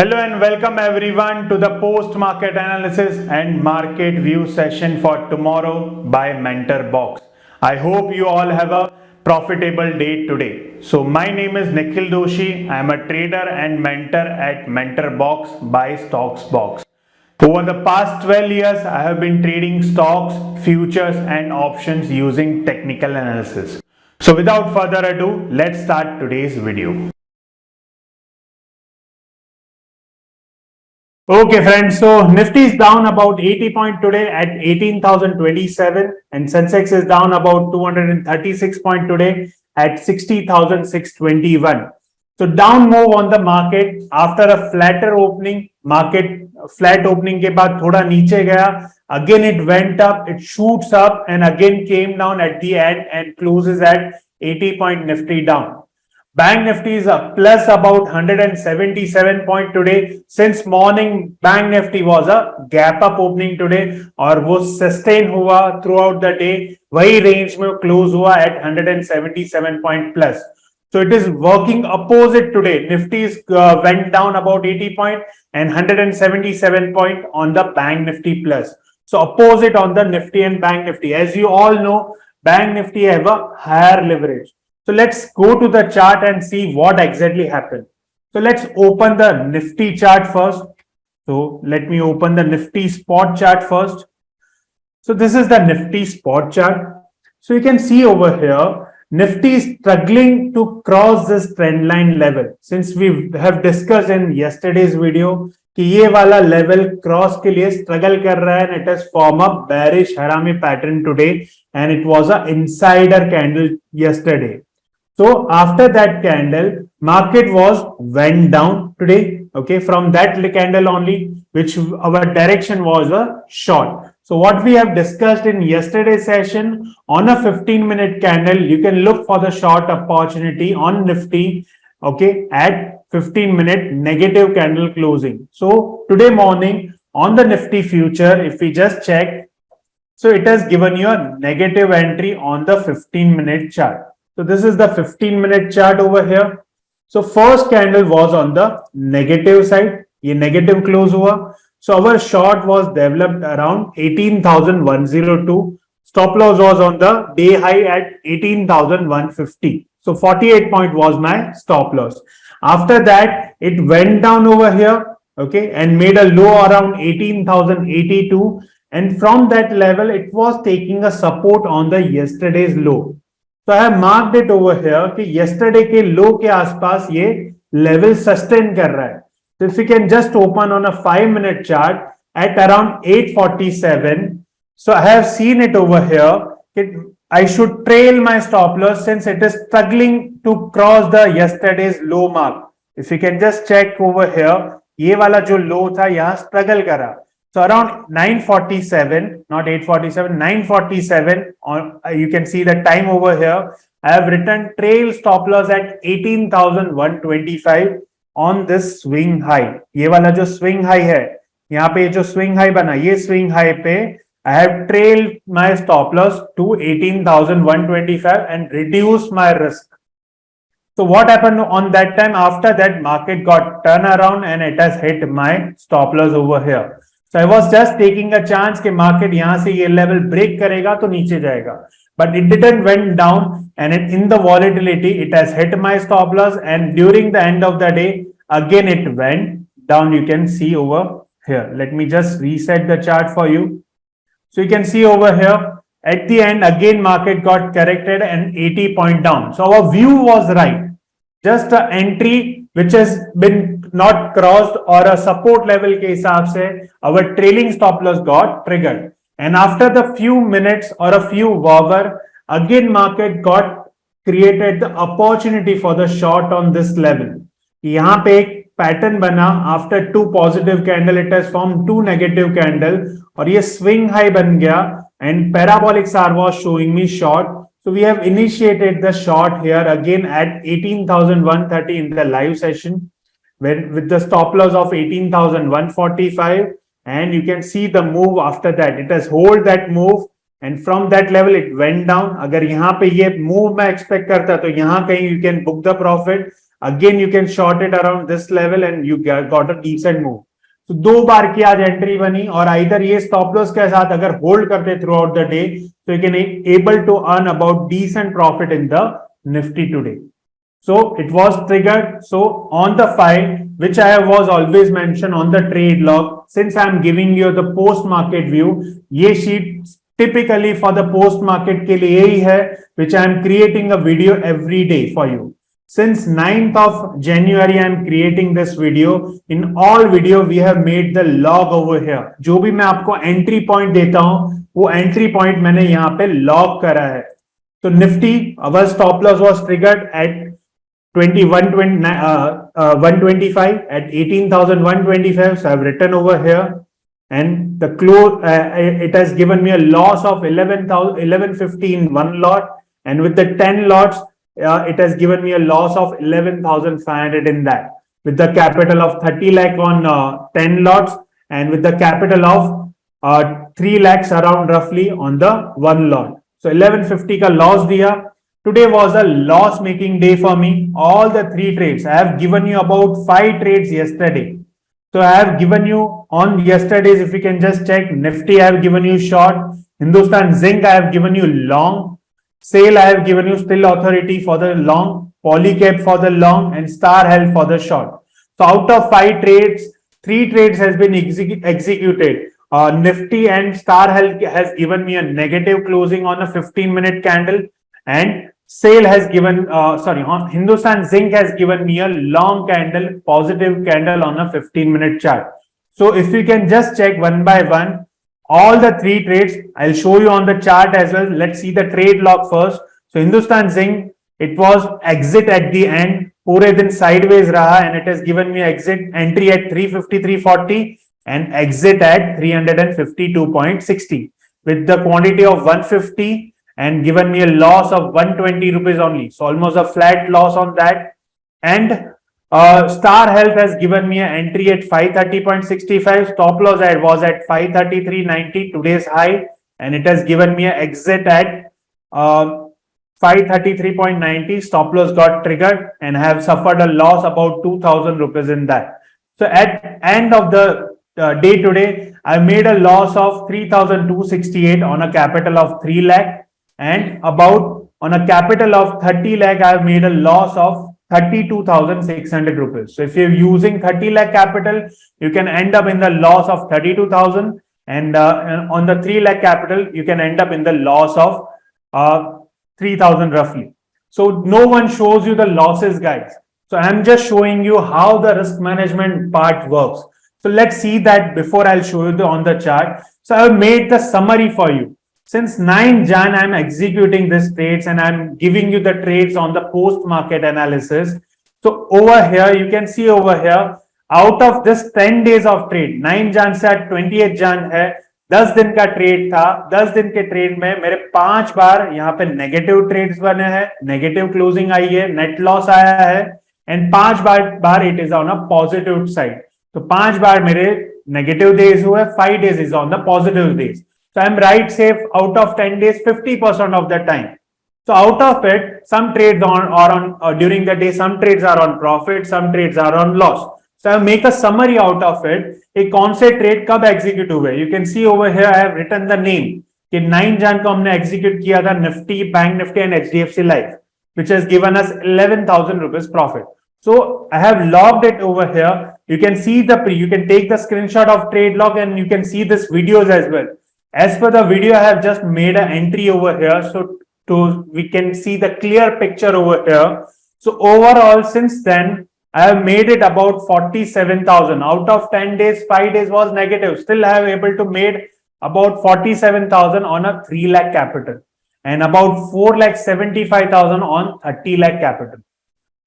Hello and welcome everyone to the post market analysis and market view session for tomorrow by MentorBox. I hope you all have a profitable day today. So my name is Nikhil Doshi. I am a trader and mentor at MentorBox by StocksBox. Over the past 12 years, I have been trading stocks, futures and options using technical analysis. So without further ado, let's start today's video. Okay, friends. So Nifty is down about 80 point today at 18,027, and Sensex is down about 236 point today at 60,621. So down move on the market after a flatter opening. Market flat opening के बाद थोड़ा नीचे गया. Again it went up, it shoots up and again came down at the end and closes at 80 point Nifty down. Bank Nifty is up plus about 177 point today. Since morning, Bank Nifty was a gap up opening today और वो sustain हुआ throughout the day. वही range में close हुआ at 177 point plus. So it is working opposite today. Nifty went down about 80 point and 177 point on the Bank Nifty plus. So opposite on the Nifty and Bank Nifty. As you all know, Bank Nifty have a higher leverage. So let's go to the chart and see what exactly happened. So let's open the Nifty chart first. So let me open the Nifty spot chart first. So this is the Nifty spot chart. So you can see over here, Nifty is struggling to cross this trend line level. Since we have discussed in yesterday's video कि ये वाला level cross के लिए struggle कर रहा है, and it has formed a bearish Harami pattern today, and it was an insider candle yesterday. So after that candle, market went down today. Okay, from that candle only, which our direction was a short. So what we have discussed in yesterday's session, on a 15-minute candle, you can look for the short opportunity on Nifty, okay, at 15-minute negative candle closing. So today morning on the Nifty future, if we just check, so it has given you a negative entry on the 15-minute chart. So this is the 15-minute chart over here. So first candle was on the negative side. ये negative close हुआ. So our short was developed around 18,102. Stop loss was on the day high at 18,150. So 48 point was my stop loss. After that, it went down over here, okay, and made a low around 18,082. And from that level, it was taking a support on the yesterday's low. So I have marked it over here कि yesterday के low के आसपास ये level sustain कर रहा है. So if you can just open on a 5-minute chart at around 847. So I have seen it over here. I should trail my stop loss since it is struggling to cross the yesterday's low mark. If you can just check over here, ये वाला जो low था यहाँ struggle कर रहा. So around 947, not 847, 947, you can see the time over here. I have written trail stop loss at 18,125 on this swing high. ये वाला जो swing high है, यहाँ पे जो swing high बना, ये swing high पे I have trailed my stop loss to 18,125 and reduced my risk. So what happened on that time? After that, market got turned around and it has hit my stop loss over here. So I was just taking a chance कि market यहाँ से ये level break करेगा तो नीचे जाएगा. But it didn't went down, and in the volatility, it has hit my stop loss, and during the end of the day, again it went down. You can see over here. Let me just reset the chart for you. So you can see over here, at the end, again market got corrected and 80 point down. So our view was right. Just an entry which has been not crossed or a support level के हिसाब से our trailing stop loss got triggered. And after the few minutes or a few hour, again market got created the opportunity for the short on this level. यहाँ पे एक pattern बना, after two positive candle, it has formed two negative candle और ये swing high बन गया and parabolic SAR was showing me short. So we have initiated the short here again at 18,130 in the live session with the stop loss of 18,145, and you can see the move after that. It has hold that move and from that level it went down. अगर यहाँ पे ये move मैं expect करता तो यहाँ कहीं you can book the profit. Again, you can short it around this level and you got a decent move. तो दो बार की आज एंट्री बनी और इधर ये स्टॉप लॉस के साथ अगर होल्ड करते थ्रू आउट द डे तो you can able to earn about decent profit in the Nifty today. So it was triggered. So on the file, which I was always mentioned on the trade log, since I am giving you the post market view, ये sheet typically for the post market के लिए ही है, which I am creating a video every day for you. Since 9th of January, I am creating this video. In all video, we have made the log over here. जो भी मैं आपको entry point देता हूं, वो entry point मैंने यहाँ पे log करा है. So Nifty, our stop loss was triggered at 125 at 18,125. So I've written over here, and the close it has given me a loss of 1150 in one lot, and with the 10 lots, it has given me a loss of 11,500 in that, with the capital of 30 lakh on 10 lots, and with the capital of 3 lakhs around roughly on the one lot. So 1150 ka loss diya. Today was a loss making day for me. All the three trades, I have given you about 5 trades yesterday. So I have given you on yesterday's, if you can just check, Nifty I have given you short, Hindustan Zinc I have given you long, SAIL I have given you still authority for the long, Polycab for the long, and Star Health for the short. So out of 5 trades, 3 trades has been executed. Nifty and Star Health has given me a negative closing on a 15-minute candle, and SAIL has given, Hindustan Zinc has given me a long candle, positive candle on a 15-minute chart. So if you can just check one by one, all the 3 trades, I'll show you on the chart as well. Let's see the trade log first. So Hindustan Zinc, it was exit at the end, पूरे दिन sideways रहा, and it has given me exit entry at 353.40 and exit at 352.60 with the quantity of 150 and given me a loss of 120 rupees only. So almost a flat loss on that. And Star Health has given me an entry at 530.65. Stop loss was at 533.90, today's high, and it has given me an exit at 533.90. Stop loss got triggered and I have suffered a loss about 2,000 rupees in that. So at end of the day today, I made a loss of 3,268 on a capital of 3 lakh, and about on a capital of 30 lakh, I have made a loss of 32,600 rupees. So if you're using 30 lakh capital, you can end up in the loss of 32,000, and on the 3 lakh capital, you can end up in the loss of 3,000 roughly. So no one shows you the losses, guys. So I'm just showing you how the risk management part works. So let's see that before I'll show you on the chart. So I've made the summary for you. Since 9 Jan, I'm executing these trades and I'm giving you the trades on the post-market analysis. So over here, you can see over here, out of this 10 days of trade, 9 Jan से 28 Jan है, 10 दिन का trade था. 10 दिन के trade में मेरे 5 बार यहाँ पे नेगेटिव ट्रेड्स बने हैं, नेगेटिव क्लोजिंग आई है, नेट लॉस आया है, and 5 bar it is on a positive side. तो 5 बार मेरे नेगेटिव डेज हुए, 5 days is on the positive days. So I'm right safe out of 10 days 50% of the time. So out of it, some trades are on during the day, some trades are on profit, some trades are on loss. So I make a summary out of it. A कौन से trade कब execute हुए? You can see over here I have written the name कि 9 Jan को हमने execute किया था Nifty, Bank Nifty and HDFC Life, which has given us 11,000 rupees profit. So I have logged it over here. You can see you can take the screenshot of trade log and you can see this videos as well. As per the video, I have just made an entry over here. So we can see the clear picture over here. So overall, since then, I have made it about 47,000. Out of 10 days, 5 days was negative. Still, I have able to made about 47,000 on a 3 lakh capital and about 4,75,000 on 30 lakh capital.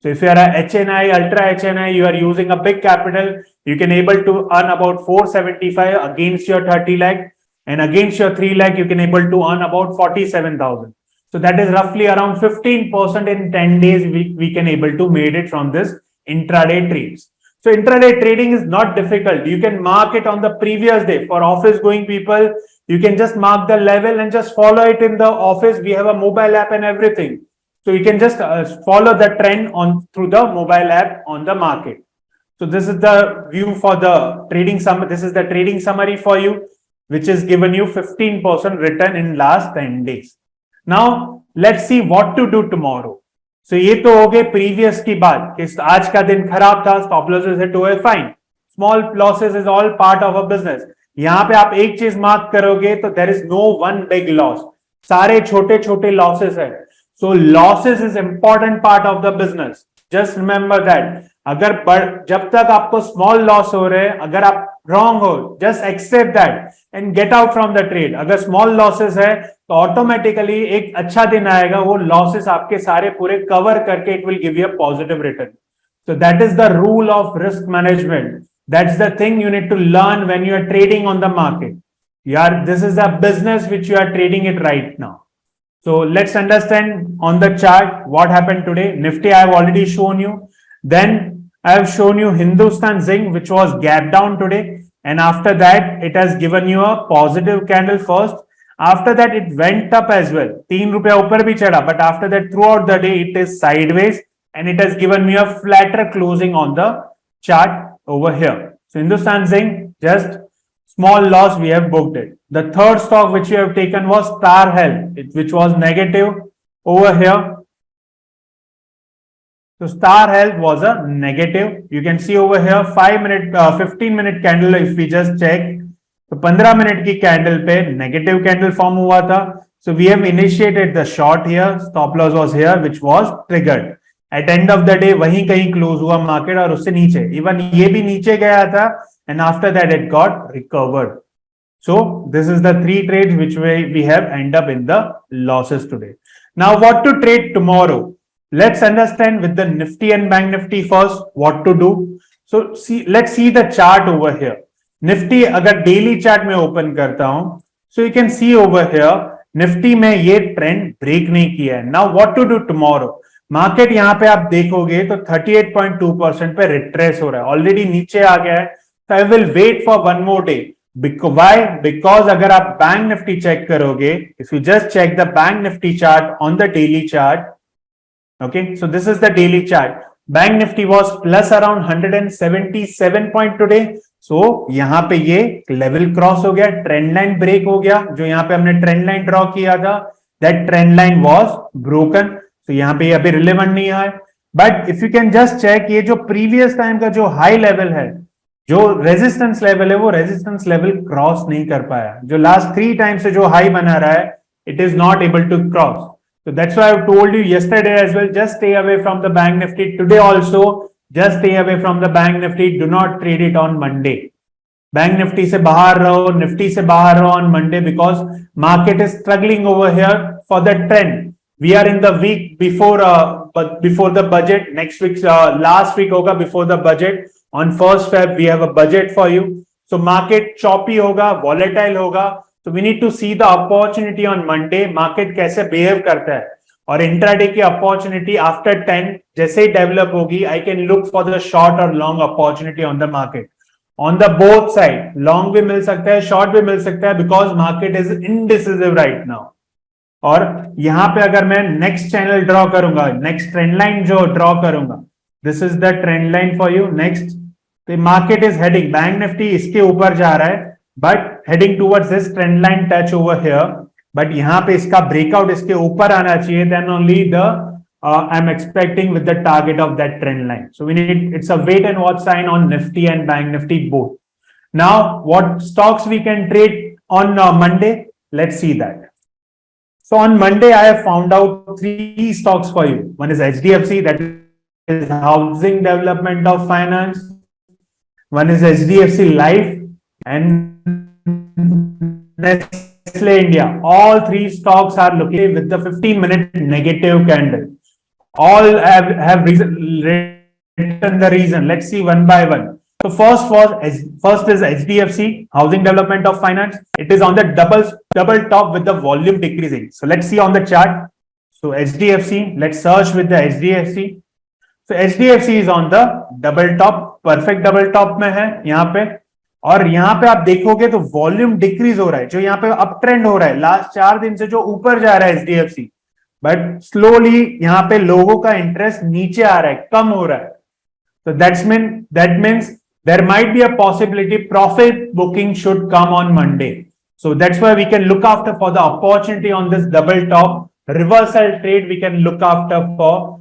So if you are a HNI, ultra HNI, you are using a big capital, you can able to earn about 475 against your 30 lakh, and against your 3 lakh, you can able to earn about 47,000. So that is roughly around 15% in 10 days we can able to made it from this intraday trades. So intraday trading is not difficult. You can mark it on the previous day. For office going people, you can just mark the level and just follow it in the office. We have a mobile app and everything. So you can just follow the trend on through the mobile app on the market. So this is the view for the trading summary. This is the trading summary for you, which is given you 15% return in last 10 days. Now let's see what to do tomorrow. So ये तो हो गए previous की बात कि आज का दिन खराब था, stop losses hit हुए, fine. Small losses is all part of a business. यहाँ पे आप एक चीज मार्क करोगे तो there is no one big loss. सारे छोटे छोटे losses है. So losses is important part of the business. Just remember that. अगर जब तक आपको स्मॉल लॉस हो रहे हैं, अगर आप रॉन्ग हो, just accept that and get out from the trade. अगर स्मॉल लॉसेस है तो ऑटोमेटिकली एक अच्छा दिन आएगा, वो लॉसेस आपके सारे पूरे कवर करके it will give you a positive return. So that is the rule of risk management. That's the thing you need to learn when you are trading on the market. This is a business which you are trading it right now. So let's understand on the chart what happened today. Nifty I have already shown you. Then I have shown you Hindustan Zinc, which was gap down today. And after that, it has given you a positive candle first. After that, it went up as well. 3 rupees ऊपर भी चढ़ा, but after that, throughout the day, it is sideways and it has given me a flatter closing on the chart over here. So Hindustan Zinc, just small loss, we have booked it. The third stock which we have taken was Star Health, which was negative over here. So Star Health was a negative. You can see over here 15 minute candle. If we just check, तो 15 minute की candle पे negative candle form हुआ था. So we have initiated the short here. Stop loss was here, which was triggered. At end of the day वहीं कहीं close हुआ market और उससे नीचे, इवन ये भी नीचे गया था, and after that it got recovered. So this is the 3 trades which we have end up in the losses today. Now what to trade tomorrow? Let's understand with the Nifty and Bank Nifty first what to do. So let's see the chart over here. Nifty अगर daily chart में open करता हूं, so you can see over here Nifty में ये trend break नहीं किया है. Now what to do tomorrow? Market यहाँ पे आप देखोगे तो 38.2% पे रिट्रेस हो रहा है, ऑलरेडी नीचे आ गया है. So I will wait for one more day. Why? Because अगर आप बैंक निफ्टी चेक करोगे, if you just check the bank nifty chart on the daily chart, okay, so this is the daily chart. Bank Nifty was plus around 177 point today. So यहाँ पे ये level cross हो गया, trend line break हो गया. जो यहाँ पे हमने ट्रेंड लाइन ड्रॉ किया था, that trend line was broken. तो यहाँ पे अभी रिलेवेंट नहीं है. But if you can just check, ये जो प्रीवियस टाइम का जो हाई लेवल है, जो रेजिस्टेंस लेवल है, वो रेजिस्टेंस लेवल क्रॉस नहीं कर पाया. जो लास्ट 3 टाइम से जो हाई बना रहा है, it is not able to cross. So that's why I told you yesterday as well, just stay away from the Bank Nifty. Today also, just stay away from the Bank Nifty. Do not trade it on Monday. Bank Nifty से बाहर रहो, Nifty से बाहर रहो on Monday, because market is struggling over here for the trend. We are in the week before the budget. Next week, last week होगा before the budget. On 1st Feb, we have a budget for you. So market choppy होगा, volatile होगा. So we need to see the opportunity on Monday. Market कैसे behave करता है, और intraday की opportunity after 10 जैसे ही develop होगी, I can look for the short or long opportunity on the market. On the both side, long भी मिल सकता है, short भी मिल सकता है, because market is indecisive right now. और यहाँ पे अगर मैं नेक्स्ट चैनल ड्रॉ करूंगा, नेक्स्ट ट्रेंड लाइन जो ड्रॉ करूंगा, this is the trend line for you. Next, तो market is heading, bank Nifty इसके ऊपर जा रहा है, but heading towards this trend line touch over here, but यहाँ पे इसका breakout इसके ऊपर आना चाहिए, then only I'm expecting with the target of that trend line. So we need, it's a wait and watch sign on Nifty and Bank Nifty both. Now what stocks we can trade on Monday? Let's see that. So on Monday I have found out 3 stocks for you. One is HDFC, that is Housing Development of Finance. One is HDFC Life and Nestle India. All 3 stocks are looking with the 15-minute negative candle. All have written the reason. Let's see one by one. So first is HDFC, Housing Development of Finance. It is on the double top with the volume decreasing. So let's see on the chart. So HDFC, let's search with the HDFC. So HDFC is on the double top, perfect double top में है यहाँ पे. और यहाँ पे आप देखोगे तो वॉल्यूम डिक्रीज हो रहा है, जो यहाँ पे अप ट्रेंड हो रहा है लास्ट 4 दिन से, जो ऊपर जा रहा है एचडीएफसी, बट स्लोली यहाँ पे लोगों का इंटरेस्ट नीचे आ रहा है, कम हो रहा है. So that means there might be a possibility profit booking should come on Monday. So that's why we can look after for the opportunity on this double top reversal trade. We can look after for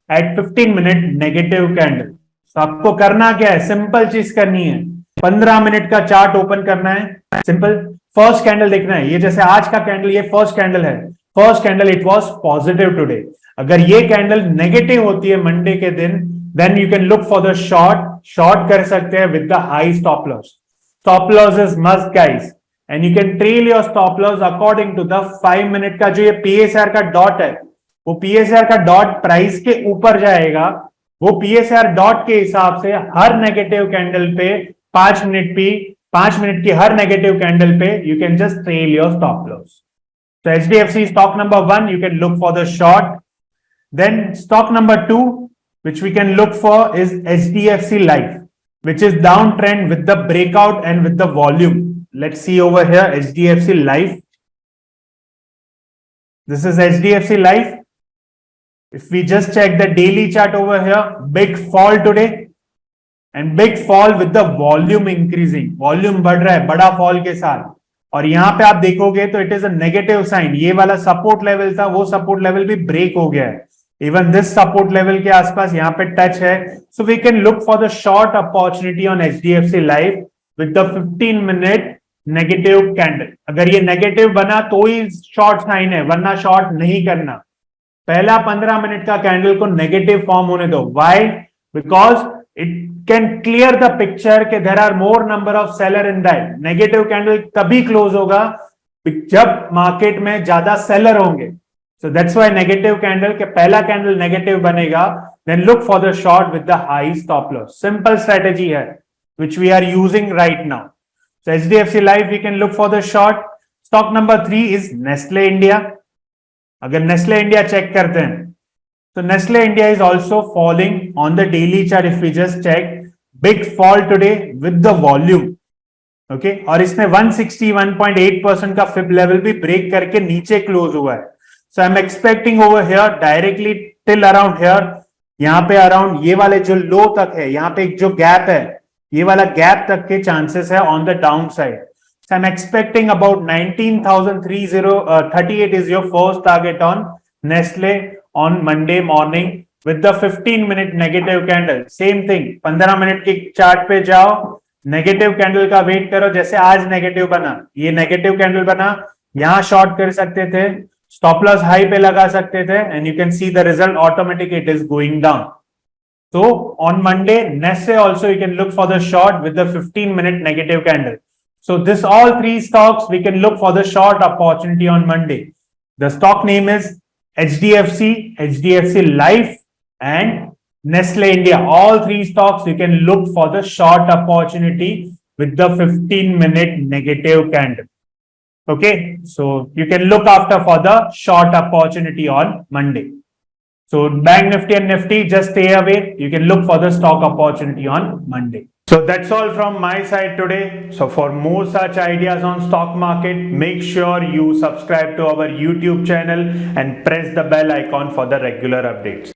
at 15-minute negative candle. So आपको करना क्या है? Simple चीज करनी है. 15 minute का chart open करना है. सिंपल फर्स्ट कैंडल देखना है. ये जैसे आज का कैंडल, ये फर्स्ट कैंडल है. First candle it was positive today. अगर ये कैंडल नेगेटिव होती है मंडे के दिन, then you can look for the short कर सकते हैं with the high stop loss. Stop loss is must guys, and you can trail your stop loss according to the 5 minute का जो ये PSR का डॉट है, वो PSR का डॉट प्राइस के ऊपर जाएगा. वो PSR डॉट के हिसाब से हर नेगेटिव कैंडल पे 5 मिनट की हर नेगेटिव कैंडल पे you can just trail your stop loss. So HDFC stock number 1, you can look for the short. Then stock number 2, which we can look for is HDFC Life, which is downtrend with the breakout and with the volume. Let's see over here, HDFC Life. This is HDFC Life. If we just check the daily chart over here, big fall today and big fall with the volume increasing. Volume बढ़ रहा है बड़ा fall के साथ. और यहाँ पे आप देखोगे तो it is a negative sign. ये वाला support level था, वो support level भी break हो गया है. Even this support level के आसपास यहाँ पे टच है. So we can look for the short opportunity on HDFC Life with the 15-minute negative candle. अगर ये नेगेटिव बना तो ही शॉर्ट साइन है, वरना शॉर्ट नहीं करना. पहला 15 मिनट का कैंडल को नेगेटिव फॉर्म होने दो. Why? Because it can clear the picture कि there are more number of seller in that. Negative candle तभी क्लोज होगा जब मार्केट में ज्यादा सेलर होंगे. So that's why negative candle के पहला कैंडल नेगेटिव बनेगा, then look for the short with the high stop loss. Simple strategy है, which we are using right now. So HDFC Life we can look for the short. Stock number 3 is Nestle India. अगर Nestle India check करते हैं, so Nestle India is also falling on the daily chart. If we just check, big fall today with the volume. Okay, और इसने 161.8% का fib level भी break करके नीचे close हुआ है. So I'm expecting over here directly till around here, यहाँ पे अराउंड ये वाले जो लो तक है, यहाँ पे एक जो गैप है, ये वाला गैप तक के चांसेस है on the down side. So I'm expecting about 19,338 is your first target on Nestle on Monday morning with the 15-minute negative candle. Same thing, 15 minute की चार्ट पे जाओ, नेगेटिव कैंडल का वेट करो. जैसे आज नेगेटिव बना, ये नेगेटिव कैंडल बना, यहाँ शॉर्ट कर सकते थे, स्टॉप लॉस हाई पे लगा सकते थे, and you can see the result automatic it is going down. So on Monday, Nestle also you can look for the short with the 15-minute negative candle. So this all three stocks we can look for the short opportunity on Monday. The stock name is HDFC, HDFC Life and Nestle India. All three stocks you can look for the short opportunity with the 15-minute negative candle. Okay, so you can look after for the short opportunity on Monday. So Bank Nifty and Nifty, just stay away. You can look for the stock opportunity on Monday. So that's all from my side today. So for more such ideas on stock market, make sure you subscribe to our YouTube channel and press the bell icon for the regular updates.